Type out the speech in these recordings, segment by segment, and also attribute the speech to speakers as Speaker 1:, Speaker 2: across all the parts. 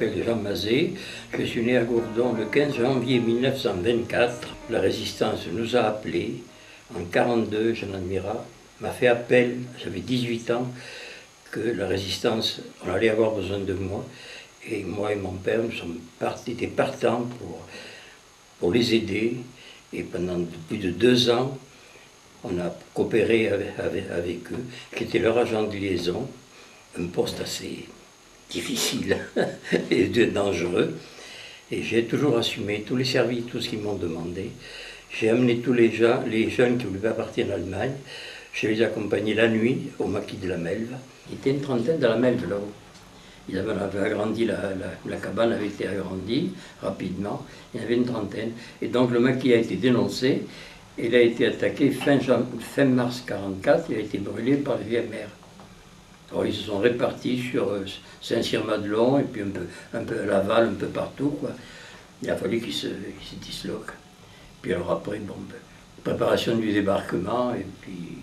Speaker 1: m'appelle Jean Mazet, je suis né à Gourdon le 15 janvier 1924. La résistance nous a appelés. En 1942, Jean Admirat m'a fait appel, j'avais 18 ans, que la résistance, on allait avoir besoin de moi. Et moi et mon père, nous sommes étaient partants pour les aider. Et pendant plus de 2 ans, on a coopéré avec eux, qui était leur agent de liaison, un poste assez difficile et dangereux. Et j'ai toujours assumé tous les services, tout ce qu'ils m'ont demandé. J'ai amené tous les jeunes qui voulaient partir en Allemagne. Je les ai accompagnés la nuit au maquis de la Melve. Il était une trentaine dans la Melve là-haut. Ils avaient agrandi, la cabane avait été agrandie rapidement. Il y en avait une trentaine. Et donc le maquis a été dénoncé. Il a été attaqué fin mars 1944. Il a été brûlé par le VMR. Alors ils se sont répartis sur Saint-Cyr-Madelon et puis un peu à Laval, un peu partout, quoi. Il a fallu qu'ils se disloquent. Puis alors après, bon, préparation du débarquement, et puis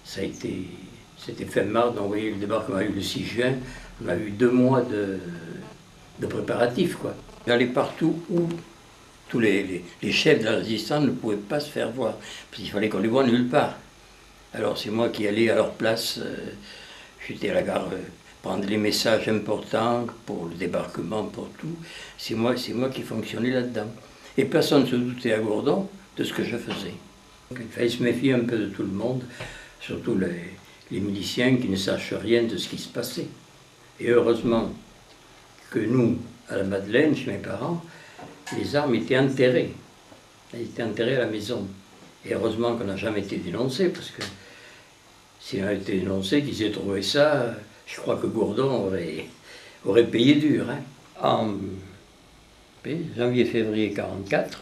Speaker 1: c'était fin mars, donc vous voyez, le débarquement a eu le 6 juin, on a eu 2 mois de préparatifs, quoi. J'allais partout où tous les chefs de la résistance ne pouvaient pas se faire voir, parce qu'il fallait qu'on les voie nulle part. Alors c'est moi qui allais à leur place, j'étais à la gare, prendre les messages importants pour le débarquement, pour tout. C'est moi qui fonctionnais là-dedans. Et personne ne se doutait à Gourdon de ce que je faisais. Donc, il fallait se méfier un peu de tout le monde, surtout les miliciens qui ne sachent rien de ce qui se passait. Et heureusement que nous, à la Madeleine, chez mes parents, les armes étaient enterrées. Elles étaient enterrées à la maison. Et heureusement qu'on n'a jamais été dénoncé, parce que si on avait été dénoncé, qu'ils aient trouvé ça, je crois que Gourdon aurait payé dur. Hein. En janvier-février 1944,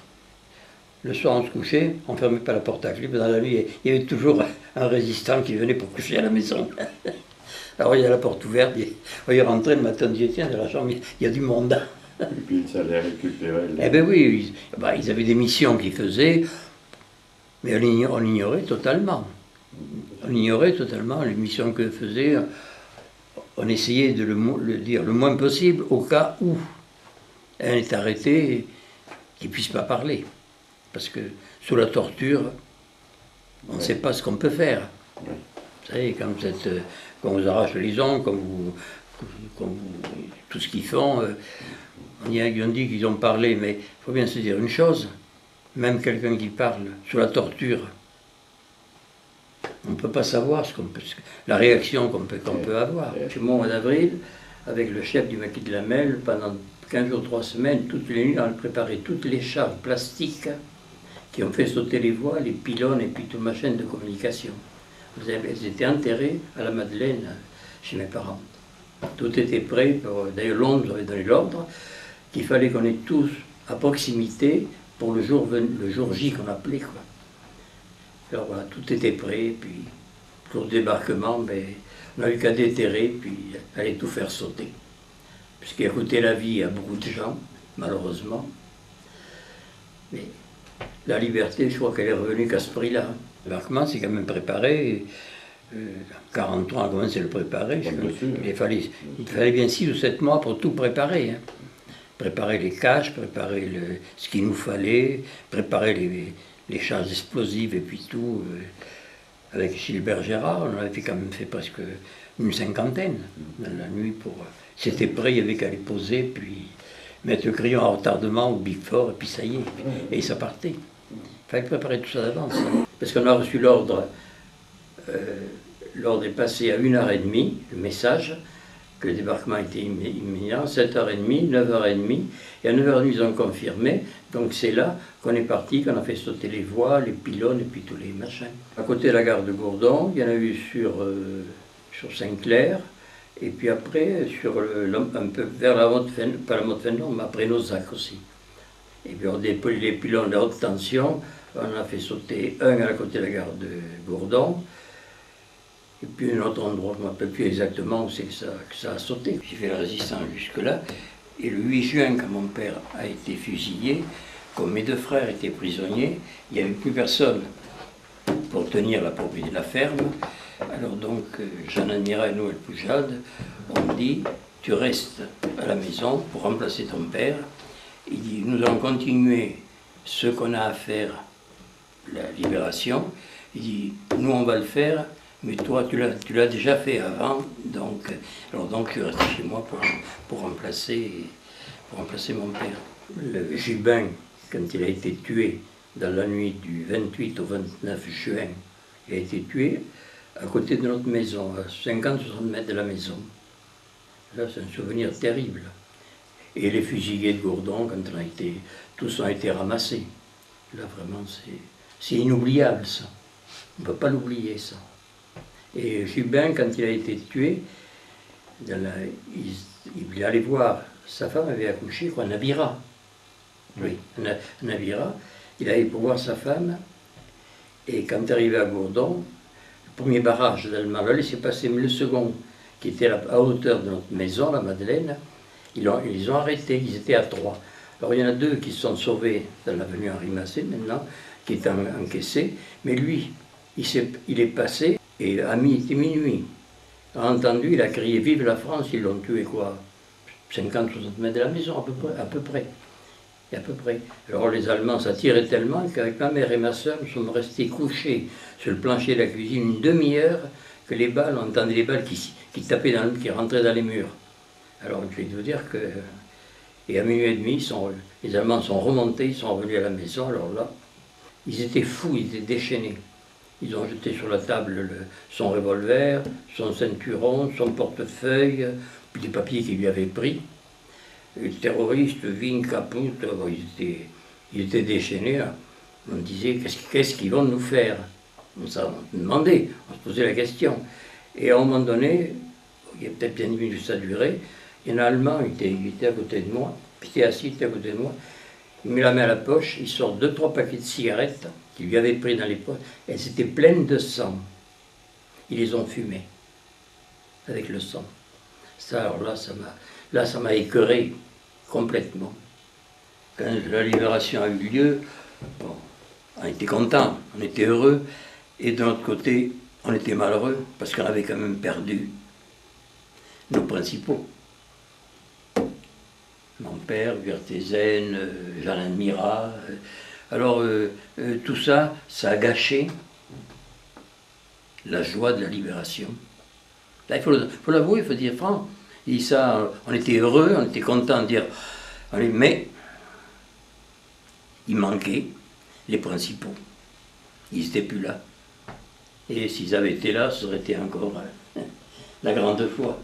Speaker 1: le soir on se couchait, on ne fermait pas la porte à clé, mais dans la nuit, il y avait toujours un résistant qui venait pour coucher à la maison. Alors il y a la porte ouverte, il rentrait le matin, on disait tiens, dans la chambre, il y a du monde.
Speaker 2: Et puis ça allait récupérer.
Speaker 1: Eh bien oui, ils avaient des missions qu'ils faisaient, mais on ignorait totalement. On ignorait totalement les missions que faisaient. On essayait de le dire le moins possible au cas où elle est arrêtée, qu'il ne puisse pas parler. Parce que sous la torture, on ne sait pas ce qu'on peut faire. Vous savez, quand on vous arrache les ongles, tout ce qu'ils font, ils ont dit qu'ils ont parlé, mais il faut bien se dire une chose, même quelqu'un qui parle sous la torture, on ne peut pas savoir la réaction qu'on peut avoir. Chez moi, au mois d'avril, avec le chef du maquis de la Melle, pendant 15 jours, 3 semaines, toutes les nuits, on a préparé toutes les charges plastiques qui ont fait sauter les voies, les pylônes et puis toute ma chaîne de communication. Elles étaient enterrées à la Madeleine, chez mes parents. Tout était prêt. D'ailleurs, Londres nous avait donné l'ordre qu'il fallait qu'on ait tous à proximité pour le jour J qu'on appelait, quoi. Alors voilà, tout était prêt, puis pour le débarquement, ben, on n'a eu qu'à déterrer, puis aller tout faire sauter. Puisqu'il a coûté la vie à beaucoup de gens, malheureusement. Mais la liberté, je crois qu'elle est revenue qu'à ce prix-là. Le débarquement, c'est quand même préparé. 43 on a commencé à le préparer. Il fallait bien 6 ou 7 mois pour tout préparer. Hein. Préparer les caches, préparer ce qu'il nous fallait, préparer les charges explosives et puis tout. Avec Gilbert Gérard, on avait quand même fait presque une 50aine dans la nuit. C'était prêt, il y avait qu'à les poser, puis mettre le crayon à retardement au Big Four, et puis ça y est, et ça partait. Il fallait préparer tout ça d'avance. Parce qu'on a reçu l'ordre, l'ordre est passé à 1h30, le message, que le débarquement était imminent, 7h30, 9h30, et à 9h30 ils ont confirmé, donc c'est là qu'on est parti, qu'on a fait sauter les voies, les pylônes et puis tous les machins. À côté de la gare de Gourdon, il y en a eu sur Saint-Clair, et puis après, un peu vers la Motte-Fendon, pas la Motte-Fendon, mais après Nozac aussi. Et puis on déploie les pylônes de haute tension, on a fait sauter un à côté de la gare de Gourdon, et puis un autre endroit, je ne me rappelle plus exactement où c'est que ça a sauté. J'ai fait la résistance jusque-là, et le 8 juin, quand mon père a été fusillé, comme mes 2 frères étaient prisonniers, il n'y avait plus personne pour tenir la propriété de la ferme. Alors donc, Jean Admirat et Noël Poujade, on dit, tu restes à la maison pour remplacer ton père. Il dit, nous allons continuer ce qu'on a à faire, la libération. Il dit, nous on va le faire, mais toi tu l'as déjà fait avant, donc je suis resté chez moi pour remplacer mon père. Le Jubin, quand il a été tué dans la nuit du 28 au 29 juin, il a été tué à côté de notre maison, à 50-60 mètres de la maison. Là, c'est un souvenir terrible. Et les fusillés de Gourdon, quand tous ont été ramassés. Là, vraiment, c'est inoubliable, ça. On ne peut pas l'oublier, ça. Et Jubin, quand il a été tué, il allait voir, sa femme avait accouché, quoi, Nabira. Oui, Nabira. Il allait pour voir sa femme, et quand il est arrivé à Gourdon, le premier barrage d'Allemagne l'a laissé passer, mais le second, qui était à hauteur de notre maison, la Madeleine, ils les ont arrêtés, ils étaient à 3. Alors il y en a 2 qui se sont sauvés dans l'avenue Henri Massé maintenant, qui est encaissé, mais lui, il est passé, et à minuit, a entendu, il a crié « Vive la France », ils l'ont tué quoi 50-60 mètres de la maison, à peu près. Et à peu près. Alors les Allemands, ça tirait tellement qu'avec ma mère et ma soeur, nous sommes restés couchés sur le plancher de la cuisine une demi-heure, que les balles, on entendait les balles qui tapaient, qui rentraient dans les murs. Alors je vais vous dire que... Et à minuit et demi, les Allemands sont remontés, ils sont revenus à la maison, alors là, ils étaient fous, ils étaient déchaînés. Ils ont jeté sur la table son revolver, son ceinturon, son portefeuille, puis des papiers qu'ils lui avaient pris. Les terroristes, Vignes, Caput, ils étaient déchaînés. Là. On disait, qu'est-ce qu'ils vont nous faire? On se demandait, on se posait la question. Et à un moment donné, il y a peut-être bien 10 minutes ça durait, il y a un Allemand, il était à côté de moi, puis il était assis, il était à côté de moi, il met la main à la poche, il sort 2-3 paquets de cigarettes qu'il lui avait pris dans les poches, et elles étaient pleines de sang. Ils les ont fumées, avec le sang. Ça, alors là, ça m'a écœuré complètement. Quand la libération a eu lieu, bon, on était contents, on était heureux, et de l'autre côté, on était malheureux, parce qu'on avait quand même perdu nos principaux. Mon père, Vertézen, Jean Mira. Alors, tout ça, ça a gâché la joie de la libération. Là, il faut l'avouer, il faut dire franc. Et ça, on était heureux, on était content de dire, mais il manquait les principaux. Ils n'étaient plus là. Et s'ils avaient été là, ça aurait été encore la grande foi.